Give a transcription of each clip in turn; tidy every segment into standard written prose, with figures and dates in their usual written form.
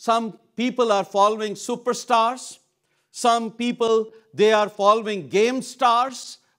Some people are following superstars, some people they are following game stars.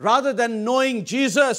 rather than knowing Jesus,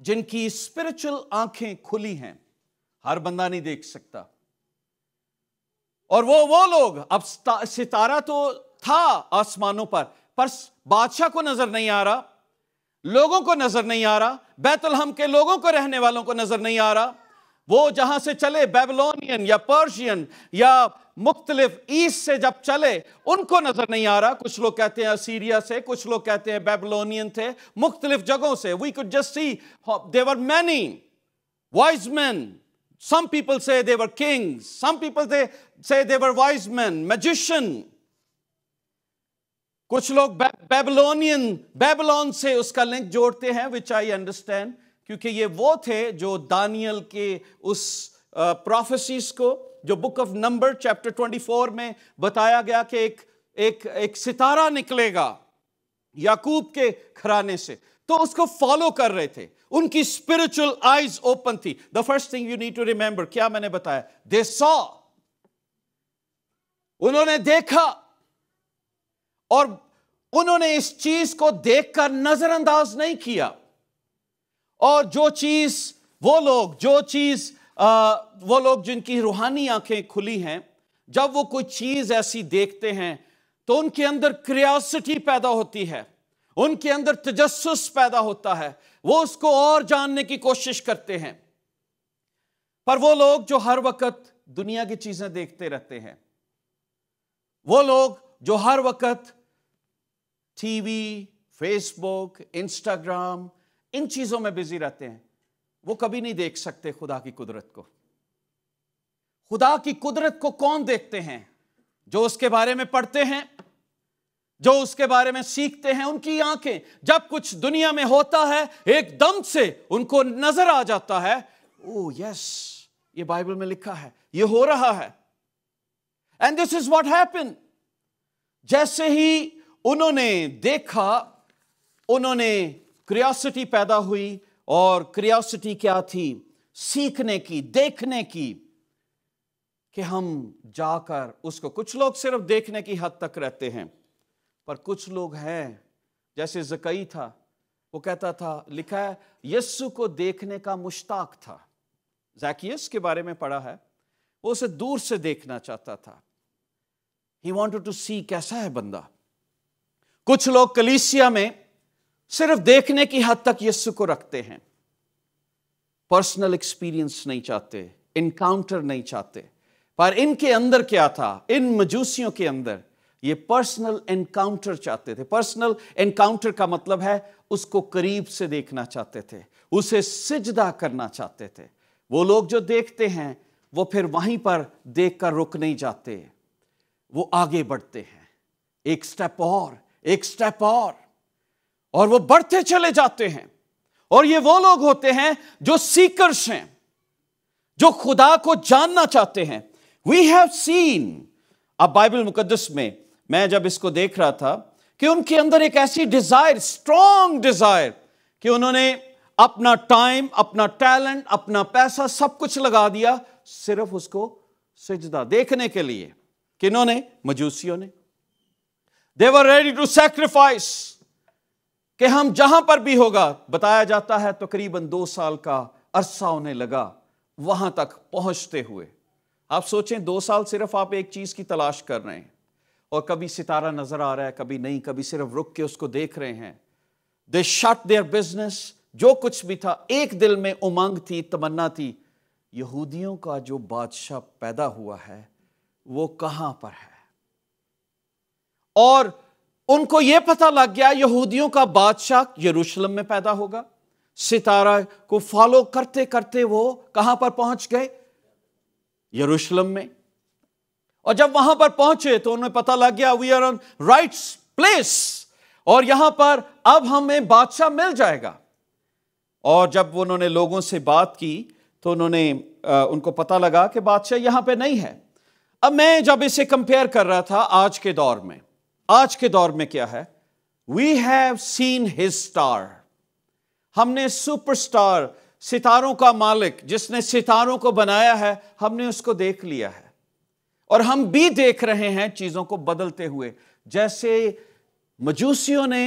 جن کی spiritual آنکھیں کھلی ہیں. ہر بندہ نہیں دیکھ سکتا. اور وہ لوگ، اب ستارہ تو تھا آسمانوں پر بادشاہ کو نظر نہیں آ رہا، لوگوں کو نظر نہیں آ رہا، بیت الحم کے لوگوں کو، رہنے والوں کو نظر نہیں آ رہا. وہ جہاں سے چلے، بیبلونین یا پرشین یا مختلف ایسٹ سے جب چلے، ان کو نظر نہیں آ رہا. کچھ لوگ کہتے ہیں اسیریا سے، کچھ لوگ کہتے ہیں بیبلونین تھے، مختلف جگہوں سے. We could just see there were many wise men. Some people say they were kings. Some people say they were wise men, magician. کچھ لوگ بیبلون سے اس کا لنک جوڑتے ہیں, which I understand, کیونکہ یہ وہ تھے جو دانیل کے اس پروفیسیز کو, جو بک آف نمبر چیپٹر 24 میں بتایا گیا کہ ایک ستارہ نکلے گا یعقوب کے گھرانے سے, تو اس کو فالو کر رہے تھے. ان کی اسپرچل آئیز اوپن تھی. The first thing you need to remember, کیا میں نے بتایا, دے سا, انہوں نے دیکھا, اور انہوں نے اس چیز کو دیکھ کر نظر انداز نہیں کیا. اور جو لوگ جن کی روحانی آنکھیں کھلی ہیں, جب وہ کوئی چیز ایسی دیکھتے ہیں تو ان کے اندر کریوسٹی پیدا ہوتی ہے, ان کے اندر تجسس پیدا ہوتا ہے, وہ اس کو اور جاننے کی کوشش کرتے ہیں. پر وہ لوگ جو ہر وقت دنیا کی چیزیں دیکھتے رہتے ہیں, وہ لوگ جو ہر وقت ٹی وی, فیس بک, انسٹاگرام, ان چیزوں میں بزی رہتے ہیں, وہ کبھی نہیں دیکھ سکتے خدا کی قدرت کو. خدا کی قدرت کو کون دیکھتے ہیں؟ جو اس کے بارے میں پڑھتے ہیں, جو اس کے بارے میں سیکھتے ہیں. ان کی آنکھیں جب کچھ دنیا میں ہوتا ہے, ایک دم سے ان کو نظر آ جاتا ہے, اوہ یس, یہ بائبل میں لکھا ہے, یہ ہو رہا ہے. And this is what happen. جیسے ہی انہوں نے دیکھا, انہوں نے کریوسٹی پیدا ہوئی, اور کریوسٹی کیا تھی؟ سیکھنے کی, دیکھنے کی, کہ ہم جا کر اس کو. کچھ لوگ صرف دیکھنے کی حد تک رہتے ہیں, پر کچھ لوگ ہیں جیسے زکئی تھا, وہ کہتا تھا, لکھا ہے, یسو کو دیکھنے کا مشتاق تھا. زیکیس کے بارے میں پڑھا ہے, وہ اسے دور سے دیکھنا چاہتا تھا. He wanted to see کیسا ہے بندہ. کچھ لوگ کلیسیا میں صرف دیکھنے کی حد تک یسوع کو رکھتے ہیں, پرسنل ایکسپیرینس نہیں چاہتے, انکاؤنٹر نہیں چاہتے. پر ان کے اندر کیا تھا؟ ان مجوسیوں کے اندر یہ پرسنل انکاؤنٹر چاہتے تھے. پرسنل انکاؤنٹر کا مطلب ہے اس کو قریب سے دیکھنا چاہتے تھے, اسے سجدہ کرنا چاہتے تھے. وہ لوگ جو دیکھتے ہیں وہ پھر وہیں پر دیکھ کر رک نہیں جاتے, وہ آگے بڑھتے ہیں, ایک سٹیپ اور, ایک سٹیپ اور وہ بڑھتے چلے جاتے ہیں. اور یہ وہ لوگ ہوتے ہیں جو سیکرز ہیں, جو خدا کو جاننا چاہتے ہیں. We have seen, اب بائبل مقدس میں جب اس کو دیکھ رہا تھا, کہ ان کے اندر ایک ایسی ڈیزائر, اسٹرانگ ڈیزائر, کہ انہوں نے اپنا ٹائم, اپنا ٹیلنٹ, اپنا پیسہ سب کچھ لگا دیا صرف اس کو سجدہ دیکھنے کے لیے. کنہوں نے؟ مجوسیوں نے. They were ready to sacrifice, کہ ہم جہاں پر بھی ہوگا. بتایا جاتا ہے تقریباً 2 سال کا عرصہ انہیں لگا وہاں تک پہنچتے ہوئے. آپ سوچیں 2 سال صرف آپ ایک چیز کی تلاش کر رہے ہیں, اور کبھی ستارہ نظر آ رہا ہے, کبھی نہیں, کبھی صرف رک کے اس کو دیکھ رہے ہیں. They shut their business, جو کچھ بھی تھا. ایک دل میں امنگ تھی, تمنا تھی, یہودیوں کا جو بادشاہ پیدا ہوا ہے وہ کہاں پر ہے. اور ان کو یہ پتہ لگ گیا یہودیوں کا بادشاہ یروشلم میں پیدا ہوگا. ستارہ کو فالو کرتے کرتے وہ کہاں پر پہنچ گئے؟ یروشلم میں. اور جب وہاں پر پہنچے تو انہیں پتہ لگ گیا we are on right place, اور یہاں پر اب ہمیں بادشاہ مل جائے گا. اور جب انہوں نے لوگوں سے بات کی تو ان کو پتہ لگا کہ بادشاہ یہاں پہ نہیں ہے. اب میں جب اسے کمپیئر کر رہا تھا آج کے دور میں کیا ہے؟ We have seen his star. ہم نے سپر سٹار, ستاروں کا مالک, جس نے ستاروں کو بنایا ہے, ہم نے اس کو دیکھ لیا ہے. اور ہم بھی دیکھ رہے ہیں چیزوں کو بدلتے ہوئے. جیسے مجوسیوں نے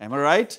Am I right?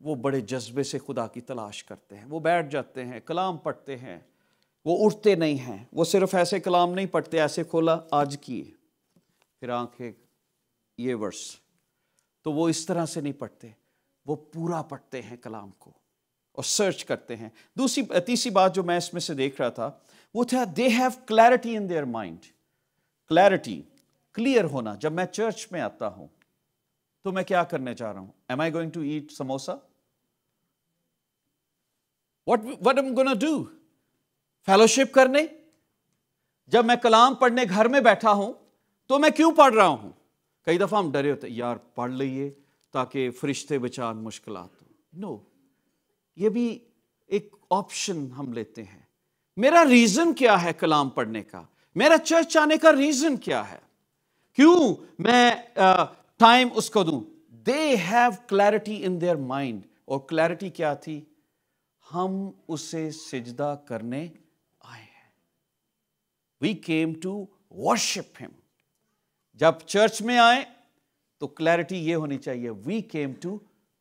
وہ بڑے جذبے سے خدا کی تلاش کرتے ہیں. وہ بیٹھ جاتے ہیں, کلام پڑھتے ہیں, وہ اٹھتے نہیں ہیں. وہ صرف ایسے کلام نہیں پڑھتے, ایسے کھولا آج کیے پھر آنکھیں یہ ورس, تو وہ اس طرح سے نہیں پڑھتے. وہ پورا پڑھتے ہیں کلام کو اور سرچ کرتے ہیں. تیسری بات جو میں اس میں سے دیکھ رہا تھا وہ تھا they have clarity in their mind. Clarity, clear ہونا. جب میں چرچ میں آتا ہوں تو میں کیا کرنے جا رہا ہوں؟ Am I going to eat samosa? What am I going to do? Fellowship کرنے؟ جب میں کلام پڑھنے گھر میں بیٹھا ہوں تو میں کیوں پڑھ رہا ہوں؟ کئی دفعہ ہم ڈرے ہوتے ہیں, یار پڑھ لئیے تاکہ فرشتے بچان مشکلات ہوں. نو, یہ بھی ایک آپشن ہم لیتے ہیں. میرا ریزن کیا ہے کلام پڑھنے کا؟ میرا چرچ آنے کا ریزن کیا ہے؟ کیوں میں ٹائم اس کو دوں؟ They have clarity in their mind. اور کلیئرٹی کیا تھی؟ ہم اسے سجدہ کرنے آئے ہیں. We came to worship him. جب چرچ میں آئے تو کلیئرٹی یہ ہونی چاہیے, we came to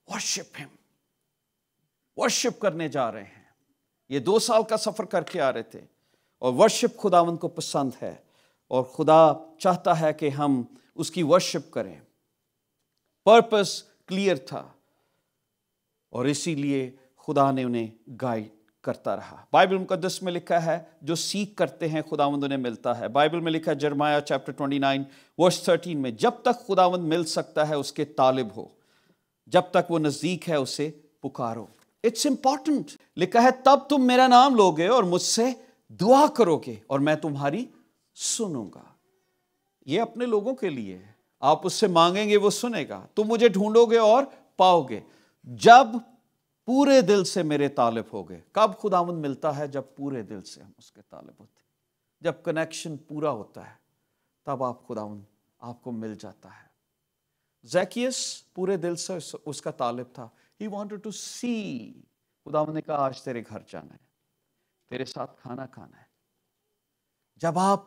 worship him. Worship کرنے جا رہے ہیں. یہ 2 سال کا سفر کر کے آ رہے تھے, اور ورشپ خداوند کو پسند ہے, اور خدا چاہتا ہے کہ ہم اس کی ورشپ کریں. پرپس کلیئر تھا, اور اسی لیے خدا نے انہیں گائیڈ کرتا رہا. بائبل مقدس میں لکھا ہے جو سیکھ کرتے ہیں خداوند انہیں ملتا ہے. بائبل میں لکھا ہے جرمیا چیپٹر 29 ورس 13 میں, جب تک خداوند مل سکتا ہے اس کے طالب ہو, جب تک وہ نزدیک ہے اسے پکارو. It's important. لکھا ہے تب تم میرا نام لوگے اور مجھ سے دعا کرو گے اور میں تمہاری سنوں گا. یہ اپنے لوگوں کے لیے ہے. آپ اس سے مانگیں گے وہ سنے گا. تم مجھے ڈھونڈو گے اور پاؤ گے جب پورے دل سے میرے طالب ہو گئے. کب خداوند ملتا ہے؟ جب پورے دل سے ہم اس کے طالب ہوتے ہیں. جب کنیکشن پورا ہوتا ہے تب خداوند آپ کو مل جاتا ہے. زیکیس پورے دل سے اس کا طالب تھا. He wanted to see. خداوند نے کہا آج تیرے گھر جانا ہے, تیرے ساتھ کھانا کھانا ہے. جب آپ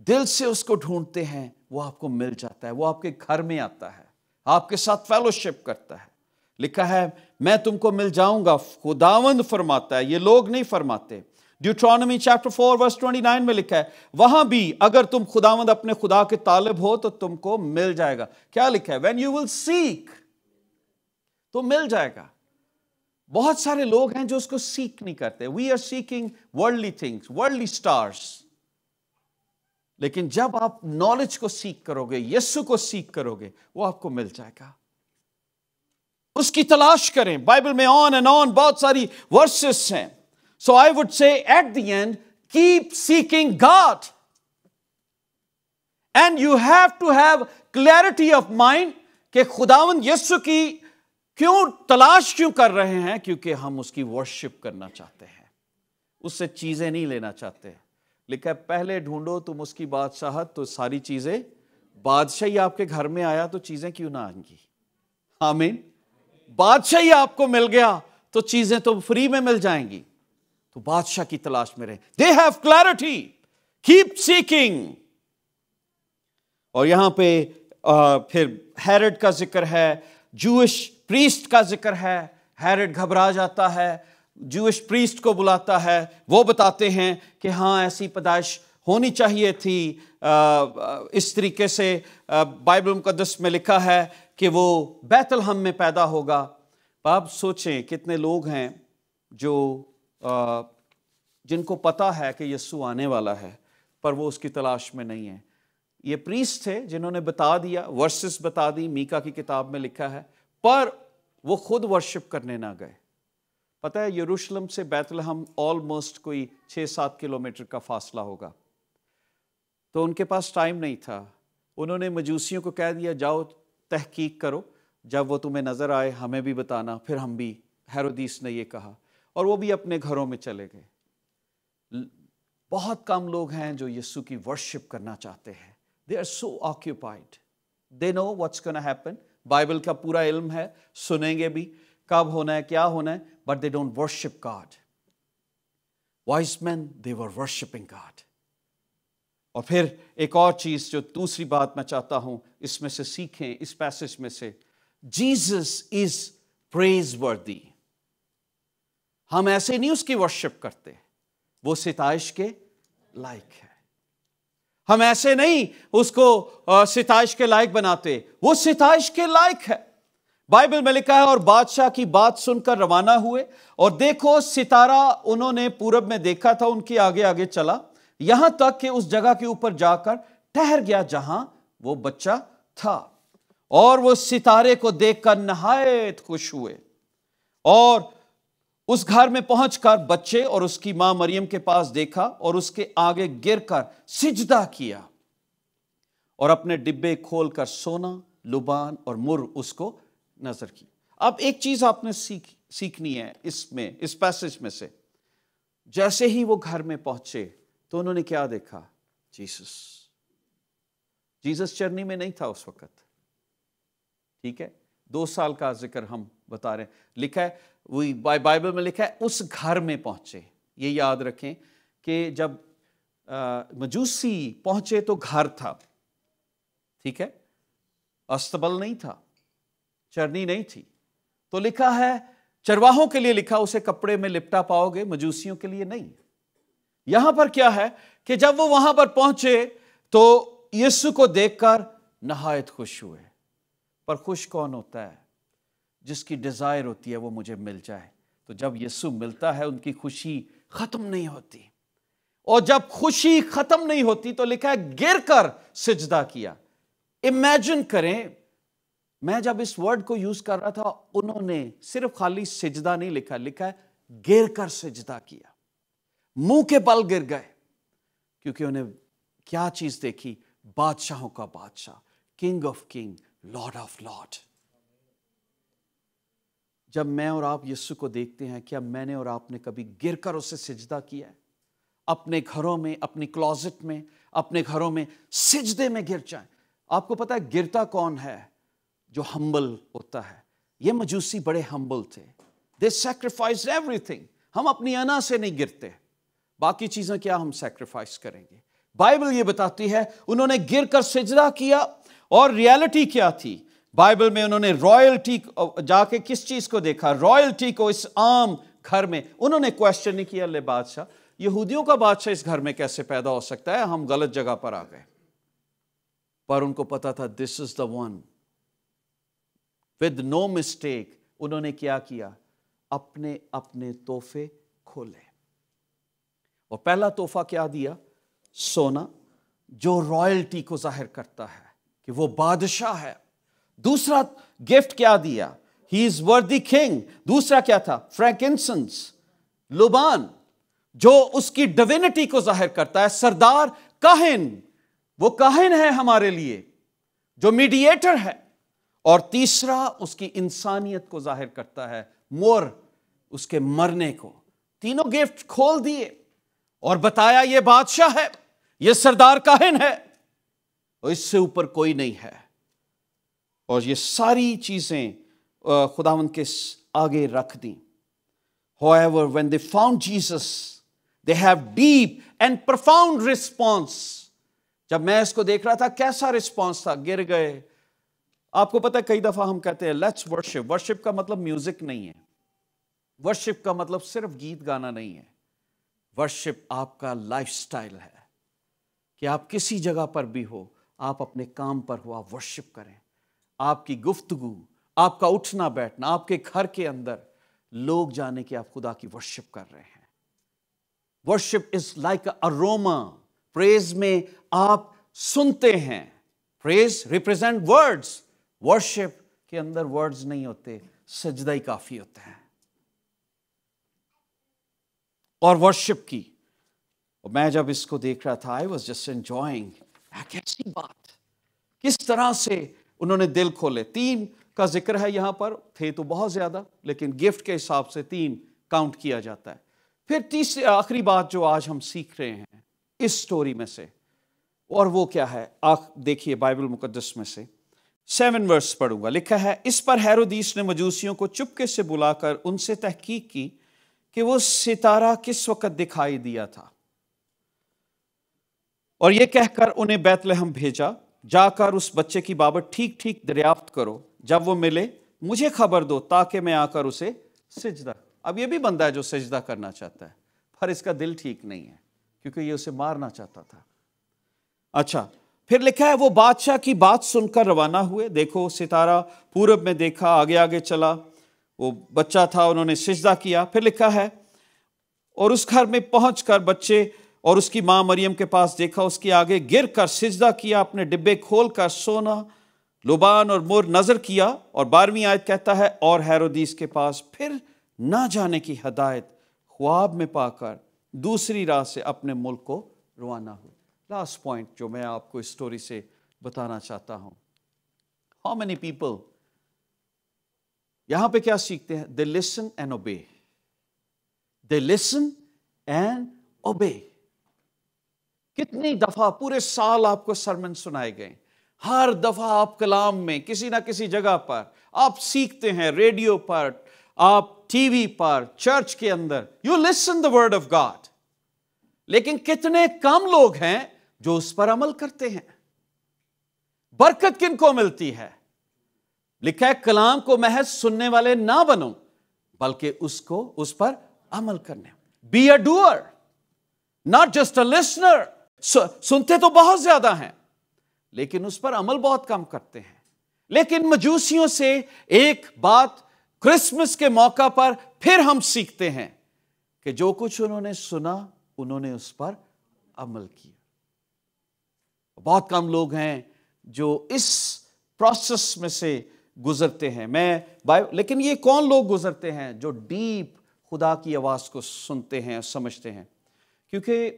دل سے اس کو ڈھونڈتے ہیں وہ آپ کو مل جاتا ہے. وہ آپ کے گھر میں آتا ہے, آپ کے ساتھ فیلوشپ کرتا ہے. لکھا ہے میں تم کو مل جاؤں گا. خداوند فرماتا ہے, یہ لوگ نہیں فرماتے. ڈیوٹرانومی چیپٹر 4 ورس 29 میں لکھا ہے وہاں بھی اگر تم خداوند اپنے خدا کے طالب ہو تو تم کو مل جائے گا. کیا لکھا ہے؟ when you will seek, تو مل جائے گا. بہت سارے لوگ ہیں جو اس کو سیک نہیں کرتے. we are seeking worldly things, worldly stars. لیکن جب آپ نالج کو سیک کرو گے, یسوع کو سیک کرو گے, وہ آپ کو مل جائے گا. اس کی تلاش کریں. بائبل میں آن اینڈ آن بہت ساری ورسز ہیں. So I would say at the end, keep seeking God. And you have to have clarity of mind کہ خداوند یسوع کی کیوں تلاش کیوں کر رہے ہیں؟ کیونکہ ہم اس کی ورشپ کرنا چاہتے ہیں, اس سے چیزیں نہیں لینا چاہتے. لکھا ہے پہلے ڈھونڈو تم اس کی بادشاہت تو ساری چیزیں. بادشاہی آپ کے گھر میں آیا تو چیزیں کیوں نہ آئیں گی؟ آمین. بادشاہی آپ کو مل گیا تو چیزیں تو فری میں مل جائیں گی. تو بادشاہ کی تلاش میں رہیں. They have clarity. Keep seeking. اور یہاں پہ پھر ہیرڈ کا ذکر ہے, جوش پریسٹ کا ذکر ہے. ہیرڈ گھبرا جاتا ہے, جوش پریسٹ کو بلاتا ہے. وہ بتاتے ہیں کہ ہاں ایسی پیدائش ہونی چاہیے تھی. اس طریقے سے بائبل مقدس میں لکھا ہے کہ وہ بیت لحم میں پیدا ہوگا. آپ سوچیں کتنے لوگ ہیں جو جن کو پتا ہے کہ یسوع آنے والا ہے پر وہ اس کی تلاش میں نہیں ہے. یہ پریسٹ تھے جنہوں نے بتا دیا, ورسز بتا دی, میکا کی کتاب میں لکھا ہے, پر وہ خود ورشپ کرنے نہ گئے. پتہ ہے یروشلم سے بیت لحم آلموسٹ کوئی 6-7 کلومیٹر کا فاصلہ ہوگا. تو ان کے پاس ٹائم نہیں تھا. انہوں نے مجوسیوں کو کہہ دیا جاؤ تحقیق کرو, جب وہ تمہیں نظر آئے ہمیں بھی بتانا. پھر ہم بھی, ہیرودیس نے یہ کہا, اور وہ بھی اپنے گھروں میں چلے گئے. بہت کم لوگ ہیں جو یسوع کی ورشپ کرنا چاہتے ہیں. They are so occupied. They know what's going to happen. Bible کا پورا علم ہے, سنیں گے بھی کب ہونا ہے کیا ہونا ہے, but they don't worship God. Wise men, they were worshiping God. اور پھر ایک اور چیز جو دوسری بات میں چاہتا ہوں اس میں سے سیکھیں, اس پیسج میں سے, Jesus is پریز وردی. ہم ایسے نہیں اس کی ورشپ کرتے, وہ ستائش کے لائق ہے. ہم ایسے نہیں اس کو ستائش کے لائق بناتے, وہ ستائش کے لائق ہے. بائبل میں لکھا ہے, اور بادشاہ کی بات سن کر روانہ ہوئے, اور دیکھو ستارہ انہوں نے پورب میں دیکھا تھا, ان کے آگے آگے چلا, یہاں تک کہ اس جگہ کے اوپر جا کر ٹھہر گیا جہاں وہ بچہ تھا. اور وہ ستارے کو دیکھ کر نہایت خوش ہوئے, اور اس گھر میں پہنچ کر بچے اور اس کی ماں مریم کے پاس دیکھا, اور اس کے آگے گر کر سجدہ کیا, اور اپنے ڈبے کھول کر سونا, لبان اور مر اس کو نظر کی. اب ایک چیز آپ نے سیکھنی ہے اس پیسج میں سے. جیسے ہی وہ گھر میں پہنچے تو انہوں نے کیا دیکھا؟ جیسس چرنی میں نہیں تھا اس وقت, ٹھیک ہے, 2 سال کا ذکر ہم بتا رہے ہیں. لکھا ہے, وہی بائبل میں لکھا ہے اس گھر میں پہنچے. یہ یاد رکھیں کہ جب مجوسی پہنچے تو گھر تھا, ٹھیک ہے, استبل نہیں تھا, چرنی نہیں تھی. تو لکھا ہے چرواہوں کے لیے لکھا, اسے کپڑے میں لپٹا پاؤ گے, مجوسیوں کے لیے نہیں. یہاں پر کیا ہے کہ جب وہ وہاں پر پہنچے تو یسوع کو دیکھ کر نہایت خوش ہوئے. پر خوش کون ہوتا ہے؟ جس کی ڈیزائر ہوتی ہے وہ مجھے مل جائے. تو جب یسوع ملتا ہے ان کی خوشی ختم نہیں ہوتی, اور جب خوشی ختم نہیں ہوتی تو لکھا ہے گر کر سجدہ کیا. امیجن کریں, میں جب اس ورڈ کو یوز کر رہا تھا, انہوں نے صرف خالی سجدہ نہیں لکھا, لکھا ہے گر کر سجدہ کیا, منہ کے بل گر گئے, کیونکہ انہیں کیا چیز دیکھی؟ بادشاہوں کا بادشاہ, king of king, lord of lord. جب میں اور آپ یسوع کو دیکھتے ہیں, کیا میں نے اور آپ نے کبھی گر کر اسے سجدہ کیا ہے؟ اپنے گھروں میں, اپنی کلوزٹ میں, اپنے گھروں میں سجدے میں گر جائیں. آپ کو پتا ہے گرتا کون ہے؟ جو ہمبل ہوتا ہے. یہ مجوسی بڑے ہمبل تھے, they sacrificed everything. ہم اپنی انا سے نہیں گرتے, باقی چیزیں کیا ہم سیکریفائس کریں گے. بائبل یہ بتاتی ہے انہوں نے گر کر سجدہ کیا, اور ریالٹی کیا تھی؟ بائبل میں انہوں نے رائلٹی جا کے کس چیز کو دیکھا؟ رائلٹی کو. اس عام گھر میں انہوں نے کوشچن نہیں کیا, لے بادشاہ, یہودیوں کا بادشاہ اس گھر میں کیسے پیدا ہو سکتا ہے, ہم غلط جگہ پر آ گئے. پر ان کو پتا تھا this is the one. with no mistake انہوں نے کیا کیا؟ اپنے اپنے تحفے کھولے, اور پہلا تحفہ کیا دیا؟ سونا, جو رائلٹی کو ظاہر کرتا ہے کہ وہ بادشاہ ہے. دوسرا گفٹ کیا دیا؟ ہی از وردی کنگ. دوسرا کیا تھا؟ فرینکنسنس, لبان, جو اس کی ڈیوینٹی کو ظاہر کرتا ہے. سردار کاہن, وہ کاہن ہے ہمارے لیے, جو میڈییٹر ہے. اور تیسرا اس کی انسانیت کو ظاہر کرتا ہے, مور, اس کے مرنے کو. تینوں گفٹ کھول دیے اور بتایا یہ بادشاہ ہے, یہ سردار کاہن ہے, اور اس سے اوپر کوئی نہیں ہے. اور یہ ساری چیزیں خداوند کے آگے رکھ دیں. However, when they found Jesus, they have deep and profound response. جب میں اس کو دیکھ رہا تھا, کیسا رسپانس تھا؟ گر گئے. آپ کو پتہ ہے کئی دفعہ ہم کہتے ہیں لیٹس ورشپ. ورشپ کا مطلب میوزک نہیں ہے, ورشپ کا مطلب صرف گیت گانا نہیں ہے. ورشپ آپ کا لائف سٹائل ہے, کہ آپ کسی جگہ پر بھی ہو, آپ اپنے کام پر ہو, آپ ورشپ کریں. آپ کی گفتگو, آپ کا اٹھنا بیٹھنا, آپ کے گھر کے اندر لوگ جانے کہ آپ خدا کی ورشپ کر رہے ہیں. Worship is like aroma. Praise میں آپ سنتے ہیں, پریز ریپرزینٹ ورڈز. ورشپ کے اندر ورڈز نہیں ہوتے, سجدہ ہی کافی ہوتا ہے. اور ورشپ کی, اور میں جب اس کو دیکھ رہا تھا, I was just enjoying. کیسی بات, کس طرح سے انہوں نے دل کھولے. 3 کا ذکر ہے یہاں پر, تھے تو بہت زیادہ, لیکن گفٹ کے حساب سے 3 کاؤنٹ کیا جاتا ہے. پھر تیسری آخری بات جو آج ہم سیکھ رہے ہیں اس سٹوری میں سے, اور وہ کیا ہے؟ دیکھیے بائبل مقدس میں سے 7 ورس پڑھوں گا. لکھا ہے, اس پر ہیرودیس نے مجوسیوں کو چپکے سے بلا کر ان سے تحقیق کی کہ وہ ستارہ کس وقت دکھائی دیا تھا, اور یہ کہہ کر انہیں بیت لحم بھیجا, جا کر اس بچے کی بابت ٹھیک ٹھیک دریافت کرو, جب وہ ملے مجھے خبر دو تاکہ میں آ کر اسے سجدہ. اب یہ بھی بندہ ہے جو سجدہ کرنا چاہتا ہے، پر اس کا دل ٹھیک نہیں ہے کیونکہ یہ اسے مارنا چاہتا تھا. اچھا، پھر لکھا ہے وہ بادشاہ کی بات سن کر روانہ ہوئے. دیکھو ستارہ پورب میں دیکھا، آگے آگے چلا، وہ بچہ تھا، انہوں نے سجدہ کیا. پھر لکھا ہے اور اس گھر میں پہنچ کر بچے اور اس کی ماں مریم کے پاس دیکھا، اس کے آگے گر کر سجدہ کیا، اپنے ڈبے کھول کر سونا، لبان اور مر نظر کیا. اور 12ویں آیت کہتا ہے اور ہیرودیس کے پاس پھر نہ جانے کی ہدایت خواب میں پا کر دوسری راہ سے اپنے ملک کو روانہ ہوئے. لاسٹ پوائنٹ جو میں آپ کو اس سٹوری سے بتانا چاہتا ہوں، ہاؤ مینی پیپل یہاں پہ کیا سیکھتے ہیں؟ they listen and obey. they listen and obey. کتنی دفعہ پورے سال آپ کو سرمن سنائے گئے، ہر دفعہ آپ کلام میں کسی نہ کسی جگہ پر آپ سیکھتے ہیں، ریڈیو پر، آپ ٹی وی پر، چرچ کے اندر، you listen the word of God. لیکن کتنے کم لوگ ہیں جو اس پر عمل کرتے ہیں؟ برکت کن کو ملتی ہے؟ لکھا ہے کلام کو محض سننے والے نہ بنو بلکہ اس پر عمل کرنے. Be a doer not just a listener. سنتے تو بہت زیادہ ہیں لیکن اس پر عمل بہت کم کرتے ہیں. لیکن مجوسیوں سے ایک بات کرسمس کے موقع پر پھر ہم سیکھتے ہیں کہ جو کچھ انہوں نے سنا انہوں نے اس پر عمل کیا. بہت کم لوگ ہیں جو اس پروسیس میں سے گزرتے ہیں. لیکن یہ کون لوگ گزرتے ہیں جو ڈیپ خدا کی آواز کو سنتے ہیں اور سمجھتے ہیں؟ کیونکہ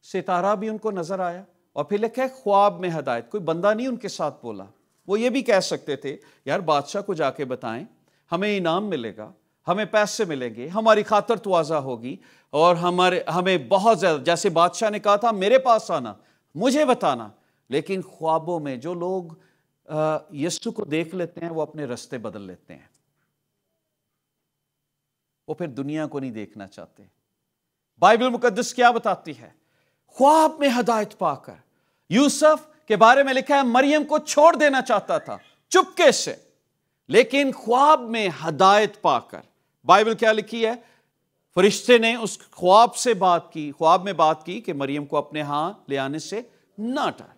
ستارہ بھی ان کو نظر آیا اور پھر لکھا ہے خواب میں ہدایت. کوئی بندہ نہیں ان کے ساتھ بولا. وہ یہ بھی کہہ سکتے تھے یار بادشاہ کو جا کے بتائیں، ہمیں انعام ملے گا، ہمیں پیسے ملیں گے، ہماری خاطر تواضع ہوگی اور ہمیں بہت زیادہ، جیسے بادشاہ نے کہا تھا میرے پاس آنا، مجھے بتانا. لیکن خوابوں میں جو لوگ یسوع کو دیکھ لیتے ہیں وہ اپنے رستے بدل لیتے ہیں. وہ پھر دنیا کو نہیں دیکھنا چاہتے. بائبل مقدس کیا بتاتی ہے؟ خواب میں ہدایت پا کر یوسف کے بارے میں لکھا ہے مریم کو چھوڑ دینا چاہتا تھا چپکے سے، لیکن خواب میں ہدایت پا کر. بائبل کیا لکھی ہے؟ فرشتے نے اس خواب میں بات کی کہ مریم کو اپنے ہاں لے آنے سے نہ ڈر.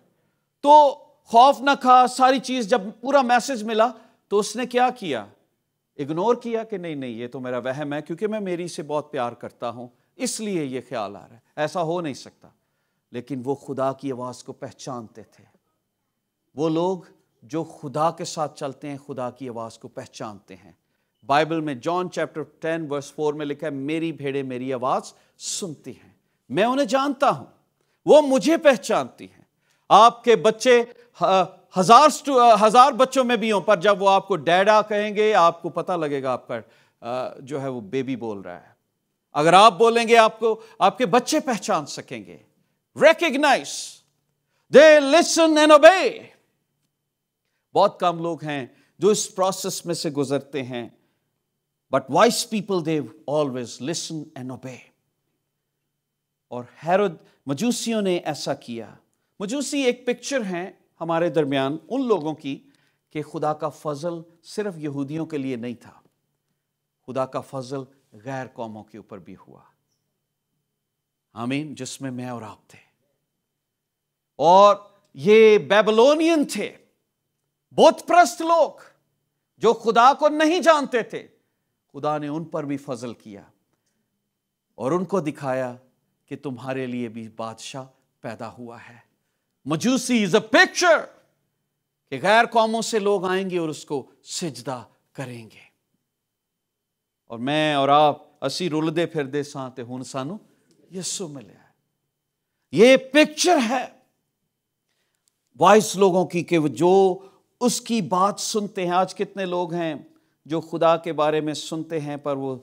تو خوف نہ کھا، ساری چیز جب پورا میسج ملا تو اس نے کیا کیا؟ اگنور کیا کہ نہیں یہ تو میرا وہم ہے کیونکہ میں میری سے بہت پیار کرتا ہوں اس لیے یہ خیال آ رہا ہے، ایسا ہو نہیں سکتا. لیکن وہ خدا کی آواز کو پہچانتے تھے. وہ لوگ جو خدا کے ساتھ چلتے ہیں خدا کی آواز کو پہچانتے ہیں. بائبل میں جان چیپٹر 10 ورس 4 میں لکھا ہے میری بھیڑیں میری آواز سنتی ہیں، میں انہیں جانتا ہوں، وہ مجھے پہچانتی ہیں. آپ کے بچے ہزار بچوں میں بھی ہوں، پر جب وہ آپ کو ڈیڈا کہیں گے آپ کو پتہ لگے گا آپ کا جو ہے وہ بیبی بول رہا ہے. اگر آپ بولیں گے آپ کے بچے پہچان سکیں گے. Recognize, they listen and obey. بہت کم لوگ ہیں جو اس پروسیس میں سے گزرتے ہیں. But wise people they always listen and obey. اور مجوسیوں نے ایسا کیا. مجوسی ایک پکچر ہیں ہمارے درمیان ان لوگوں کی کہ خدا کا فضل صرف یہودیوں کے لیے نہیں تھا، خدا کا فضل غیر قوموں کے اوپر بھی ہوا. آمین. جس میں میں اور آپ تھے. اور یہ بیبلونین تھے، بت پرست لوگ جو خدا کو نہیں جانتے تھے. خدا نے ان پر بھی فضل کیا اور ان کو دکھایا کہ تمہارے لیے بھی بادشاہ پیدا ہوا ہے. مجوسی از اے پکچر کہ غیر قوموں سے لوگ آئیں گے اور اس کو سجدہ کریں گے. اور میں اور آپ اسی رلدے پھردے سانتے ہون سانو یسوع ملیا. یہ پکچر ہے وائس لوگوں کی کہ جو اس کی بات سنتے ہیں. آج کتنے لوگ ہیں جو خدا کے بارے میں سنتے ہیں پر وہ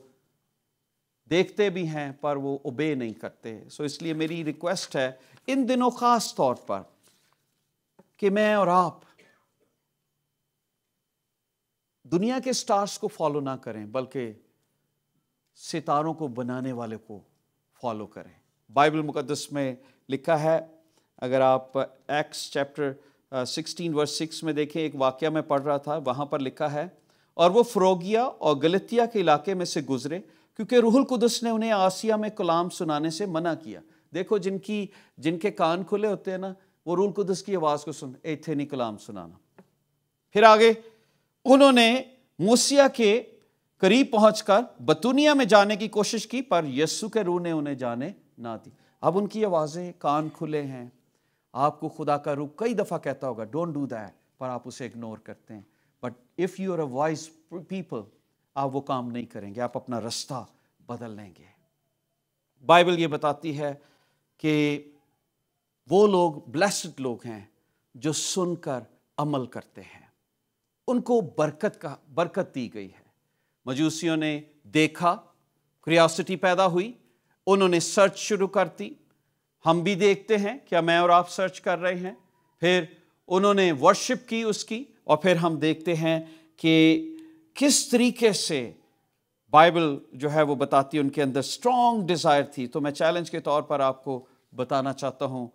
دیکھتے بھی ہیں پر وہ اوبے نہیں کرتے. اس لیے میری ریکویسٹ ہے ان دنوں خاص طور پر کہ میں اور آپ دنیا کے سٹارز کو فالو نہ کریں بلکہ ستاروں کو بنانے والے کو فالو کریں. بائبل مقدس میں لکھا ہے، اگر آپ ایکس چیپٹر 16 ورس 6 میں دیکھیں، ایک واقعہ میں پڑھ رہا تھا، وہاں پر لکھا ہے اور وہ فروگیا اور گلتیا کے علاقے میں سے گزرے، کیونکہ روح القدس نے انہیں آسیہ میں کلام سنانے سے منع کیا۔ دیکھو جن کے کان کھلے ہوتے ہیں نا، وہ روح القدس کی آواز کو ایتھے نہیں کلام سنانا۔ پھر آگے انہوں نے موسیہ کے قریب پہنچ کر بتونیہ میں جانے کی کوشش کی، پر یسوع کے روح نے انہیں جانے نہ دی۔ اب ان کی آوازیں، کان کھلے ہیں، آپ کو خدا کا روح کئی دفعہ کہتا ہوگا ڈونٹ ڈو دیٹ، پر آپ اسے اگنور کرتے ہیں۔ But if you are a wise people, آپ وہ کام نہیں کریں گے، آپ اپنا رستہ بدل لیں گے۔ بائبل یہ بتاتی ہے کہ وہ لوگ بلیسڈ لوگ ہیں جو سن کر عمل کرتے ہیں، ان کو برکت دی گئی ہے۔ مجوسیوں نے دیکھا، کریوسٹی پیدا ہوئی، انہوں نے سرچ شروع کر دی۔ ہم بھی دیکھتے ہیں، کیا میں اور آپ سرچ کر رہے ہیں؟ پھر انہوں نے ورشپ کی اس کی، اور پھر ہم دیکھتے ہیں کہ کس طریقے سے بائبل جو ہے وہ بتاتی ہے ان کے اندر اسٹرانگ ڈیزائر تھی۔ تو میں چیلنج کے طور پر آپ کو بتانا چاہتا ہوں،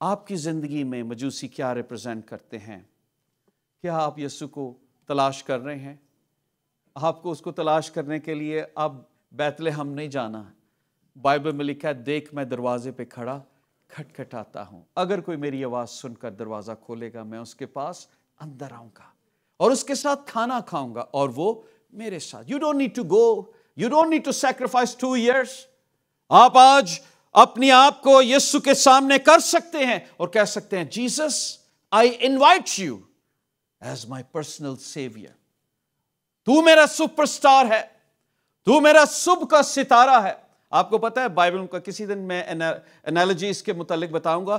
آپ کی زندگی میں مجوسی کیا ریپرزینٹ کرتے ہیں؟ کیا آپ یسوع کو تلاش کر رہے ہیں؟ آپ کو اس کو تلاش کرنے کے لیے اب بیت لحم نہیں جانا۔ بائبل میں لکھا ہے، دیکھ میں دروازے پہ کھڑا کھٹکھٹاتا ہوں، اگر کوئی میری آواز سن کر دروازہ کھولے گا، میں اس کے پاس اندر آؤں گا اور اس کے ساتھ کھانا کھاؤں گا اور وہ میرے ساتھ۔ You don't need to go, you don't need to sacrifice 2 years۔ آپ آج اپنی آپ کو یسوع کے سامنے کر سکتے ہیں اور کہہ سکتے ہیں، Jesus I invite you as my personal savior۔ تو میرا سپر سٹار ہے، تو میرا صبح کا ستارہ ہے۔ آپ کو پتہ ہے بائبل کا، کسی دن میں انالوجی اس کے متعلق بتاؤں گا،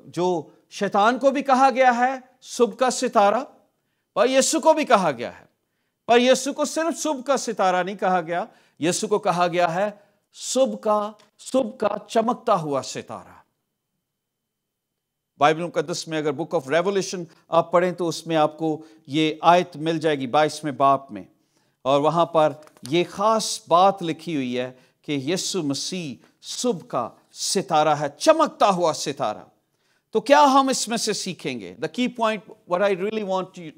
جو شیطان کو بھی کہا گیا ہے صبح کا ستارہ، اور یسوع کو بھی کہا گیا ہے، پر یسوع کو صرف صبح کا ستارہ نہیں کہا گیا، یسوع کو کہا گیا ہے صبح کا چمکتا ہوا ستارہ۔ بائبل مقدس میں اگر بک آف ریولیشن آپ پڑھیں تو اس میں آپ کو یہ آیت مل جائے گی 22ویں باب میں، اور وہاں پر یہ خاص بات لکھی ہوئی ہے کہ یسوع مسیح صبح کا ستارہ ہے، چمکتا ہوا ستارہ۔ تو کیا ہم اس میں سے سیکھیں گے؟ دا کی point what I really want you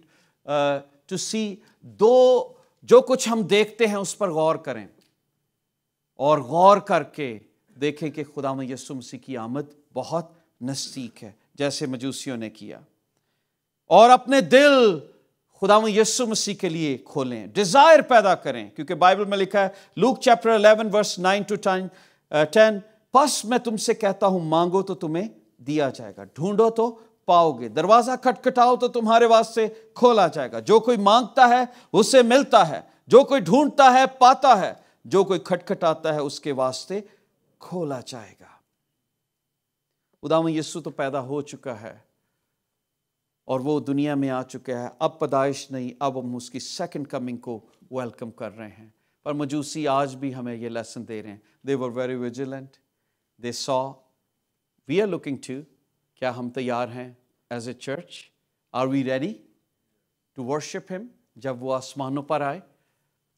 to see، جو کچھ ہم دیکھتے ہیں اس پر غور کریں، اور غور کر کے دیکھیں کہ خداوند یسوع مسیح کی آمد بہت نزدیک ہے، جیسے مجوسیوں نے کیا، اور اپنے دل خداوند یسوع مسیح کے لیے کھولیں، ڈیزائر پیدا کریں، کیونکہ بائبل میں لکھا ہے لوک چیپٹر 11 ورس 9 to 10، پس میں تم سے کہتا ہوں مانگو تو تمہیں دیا جائے گا، ڈھونڈو تو پاؤ گے، دروازہ کھٹکھٹاؤ تو تمہارے واسطے کھولا جائے گا۔ جو کوئی مانگتا ہے اسے ملتا ہے، جو کوئی ڈھونڈتا ہے پاتا ہے، جو کوئی کھٹکھٹاتا ہے اس کے واسطے کھولا جائے گا۔ خداوند یسوع تو پیدا ہو چکا ہے اور وہ دنیا میں آ چکا ہے، اب پیدائش نہیں، اب ہم اس کی سیکنڈ کمنگ کو ویلکم کر رہے ہیں۔ پر مجوسی آج بھی ہمیں یہ لیسن دے رہے ہیں، they were very vigilant, they saw, we are looking to، کیا ہم تیار ہیں as a church? are we ready to worship him؟ جب وہ آسمانوں پر آئے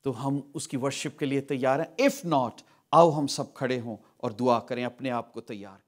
تو ہم اس کی ورشپ کے لیے تیار ہیں؟ if not، آؤ ہم سب کھڑے ہوں اور دعا کریں، اپنے آپ کو تیار